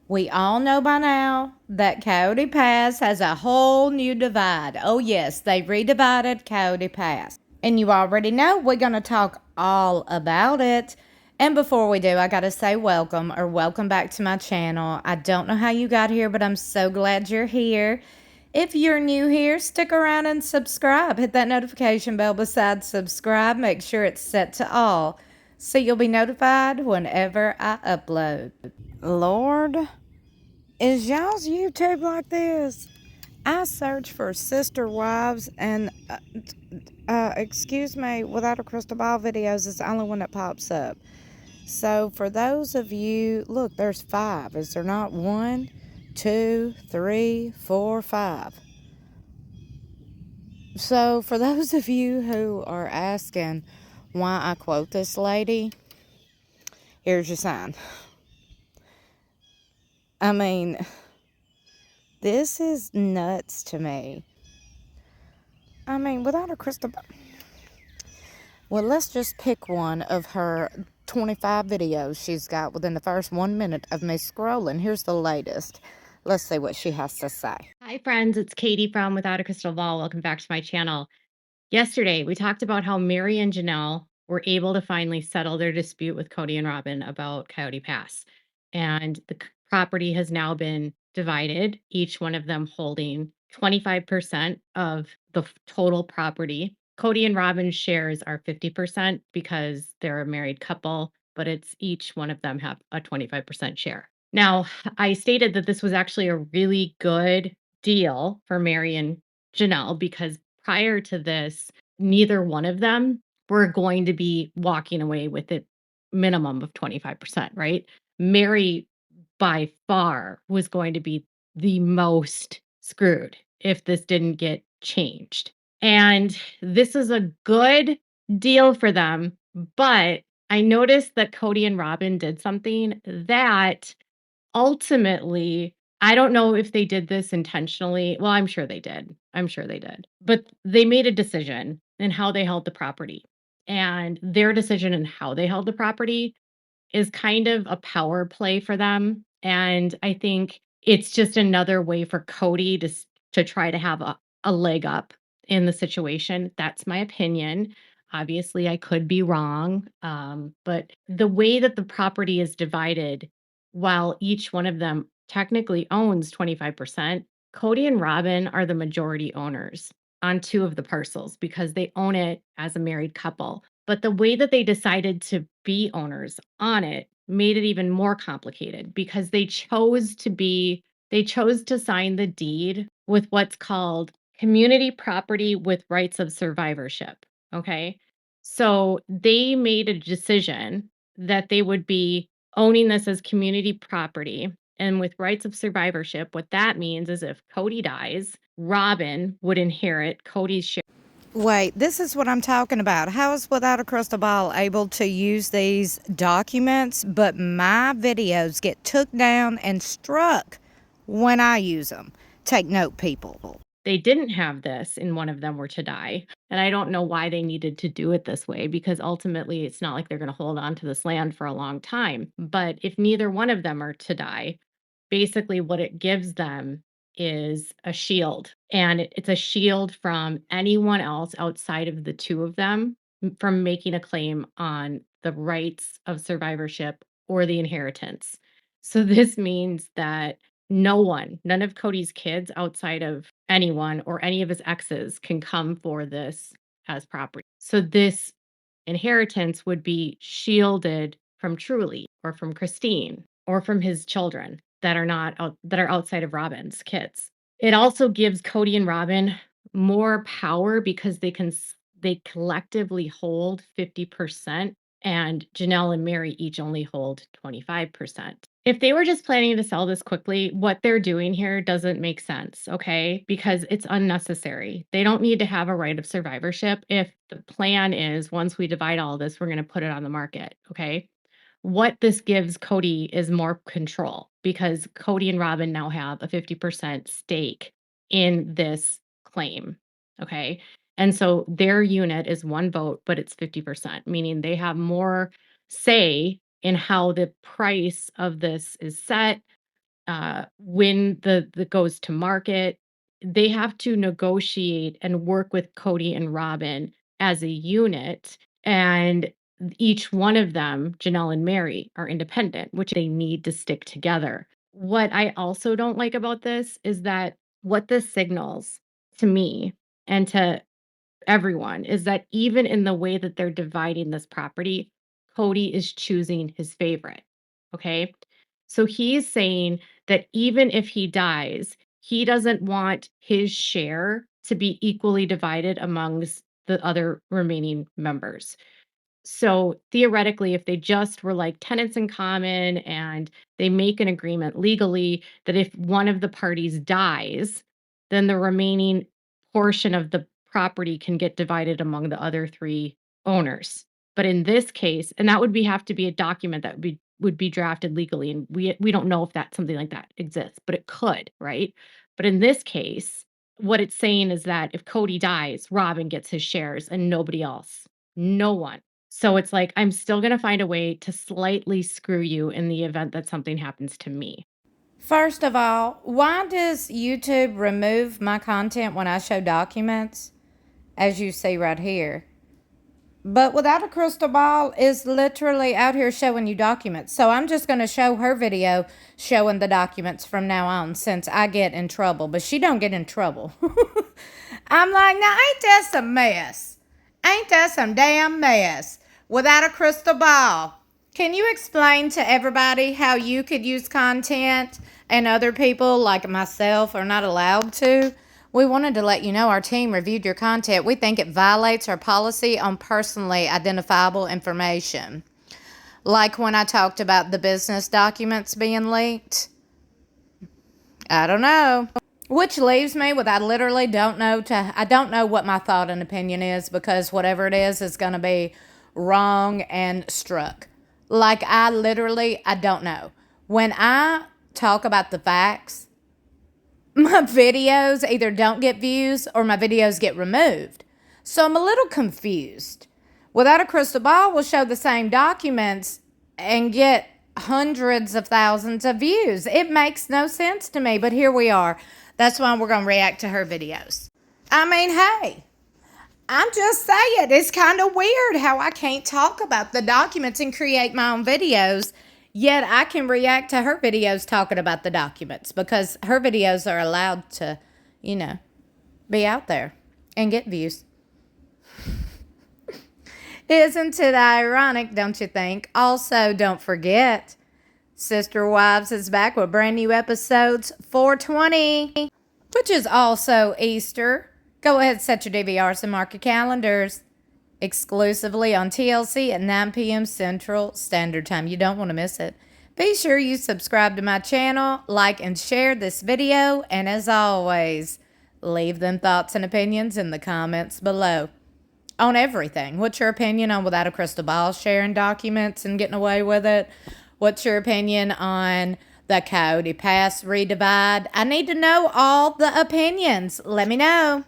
We all know by now that Coyote Pass has a whole new divide. Oh, yes, they redivided Coyote Pass. And you already know we're going to talk all about it. And before we do, I got to say welcome back to my channel. I don't know how you got here, but I'm so glad you're here. If you're new here, stick around and subscribe. Hit that notification bell beside subscribe. Make sure it's set to all so you'll be notified whenever I upload. Lord, is y'all's YouTube like this? I search for sister wives and, excuse me, without a crystal ball videos is the only one that pops up. So for those of you, look, there's 5. Is there not 1, 2, 3, 4, 5? So for those of you who are asking why I quote this lady, here's your sign. I mean, this is nuts to me. I mean, without a crystal ball. Well, let's just pick one of her 25 videos she's got within the first 1 minute of me scrolling. Here's the latest. Let's see what she has to say. Hi, friends. It's Katie from Without a Crystal Ball. Welcome back to my channel. Yesterday, we talked about how Meri and Janelle were able to finally settle their dispute with Cody and Robyn about Coyote Pass. And the property has now been divided, each one of them holding 25% of the total property. Cody and Robyn's shares are 50% because they're a married couple, but it's each one of them have a 25% share. Now, I stated that this was actually a really good deal for Meri and Janelle because prior to this, neither one of them were going to be walking away with it minimum of 25%, right? Meri by far was going to be the most screwed if this didn't get changed. And this is a good deal for them, but I noticed that Cody and Robyn did something that ultimately, I don't know if they did this intentionally. Well, I'm sure they did. I'm sure they did. But they made a decision in how they held the property. And their decision in how they held the property is kind of a power play for them. And I think it's just another way for Cody to try to have a leg up in the situation. That's my opinion. Obviously, I could be wrong. But the way that the property is divided, while each one of them technically owns 25%, Cody and Robyn are the majority owners on 2 of the parcels because they own it as a married couple. But the way that they decided to be owners on it made it even more complicated because they chose to sign the deed with what's called community property with rights of survivorship. Okay. So they made a decision that they would be owning this as community property. And with rights of survivorship, what that means is if Cody dies, Robyn would inherit Cody's share. Wait, this is what I'm talking about. How is Without a Crystal Ball able to use these documents, but my videos get took down and struck when I use them? Take note, people. They didn't have this and one of them were to die. And I don't know why they needed to do it this way because ultimately it's not like they're going to hold on to this land for a long time. But if neither one of them are to die, basically what it gives them is a shield. And it's a shield from anyone else outside of the 2 of them from making a claim on the rights of survivorship or the inheritance. So this means that none of Cody's kids outside of anyone or any of his exes can come for this as property. So this inheritance would be shielded from Truly or from Christine or from his children that are outside of Robyn's kids. It also gives Cody and Robyn more power because they collectively hold 50% and Janelle and Meri each only hold 25%. If they were just planning to sell this quickly, what they're doing here doesn't make sense, okay? Because it's unnecessary. They don't need to have a right of survivorship if the plan is once we divide all this, we're going to put it on the market, okay? What this gives Cody is more control because Cody and Robyn now have a 50% stake in this claim, okay? And so their unit is 1 vote, but it's 50%, meaning they have more say in how the price of this is set, when the goes to market, they have to negotiate and work with Cody and Robyn as a unit, and each one of them, Janelle and Meri, are independent, which they need to stick together. What I also don't like about this is that what this signals to me and to everyone is that even in the way that they're dividing this property, Cody is choosing his favorite. Okay. So he's saying that even if he dies, he doesn't want his share to be equally divided amongst the other remaining members. So theoretically, if they just were like tenants in common and they make an agreement legally that if one of the parties dies, then the remaining portion of the property can get divided among the other three owners. But in this case, and that would be have to be a document that would be drafted legally, and we don't know if that something like that exists, but it could, right? But in this case, what it's saying is that if Cody dies, Robyn gets his shares and nobody else. No one. So it's like, I'm still gonna find a way to slightly screw you in the event that something happens to me. First of all, why does YouTube remove my content when I show documents, as you see right here? But Without a Crystal Ball is literally out here showing you documents. So I'm just going to show her video showing the documents from now on since I get in trouble. But she don't get in trouble. I'm like, now ain't that some mess? Ain't that some damn mess? Without a Crystal Ball. Can you explain to everybody how you could use content and other people like myself are not allowed to? We wanted to let you know our team reviewed your content. We think it violates our policy on personally identifiable information. Like when I talked about the business documents being leaked. I don't know. Which leaves me with I literally don't know I don't know what my thought and opinion is because whatever it is going to be wrong and struck. Like I don't know. When I talk about the facts, my videos either don't get views or my videos get removed. So I'm a little confused. Without a Crystal Ball, we'll show the same documents and get hundreds of thousands of views. It makes no sense to me, but here we are. That's why we're going to react to her videos. I mean, hey, I'm just saying, it's kind of weird how I can't talk about the documents and create my own videos, yet I can react to her videos talking about the documents because her videos are allowed to, be out there and get views. Isn't it ironic, don't you think? Also, don't forget, Sister Wives is back with brand new episodes 420, which is also Easter. Go ahead, set your DVRs and mark your calendars. Exclusively on TLC at 9 p.m. Central Standard Time. You don't want to miss it. Be sure you subscribe to my channel, like and share this video, and as always, leave them thoughts and opinions in the comments below. On everything. What's your opinion on Without a Crystal Ball sharing documents and getting away with it? What's your opinion on the Coyote Pass redivide? I need to know all the opinions. Let me know.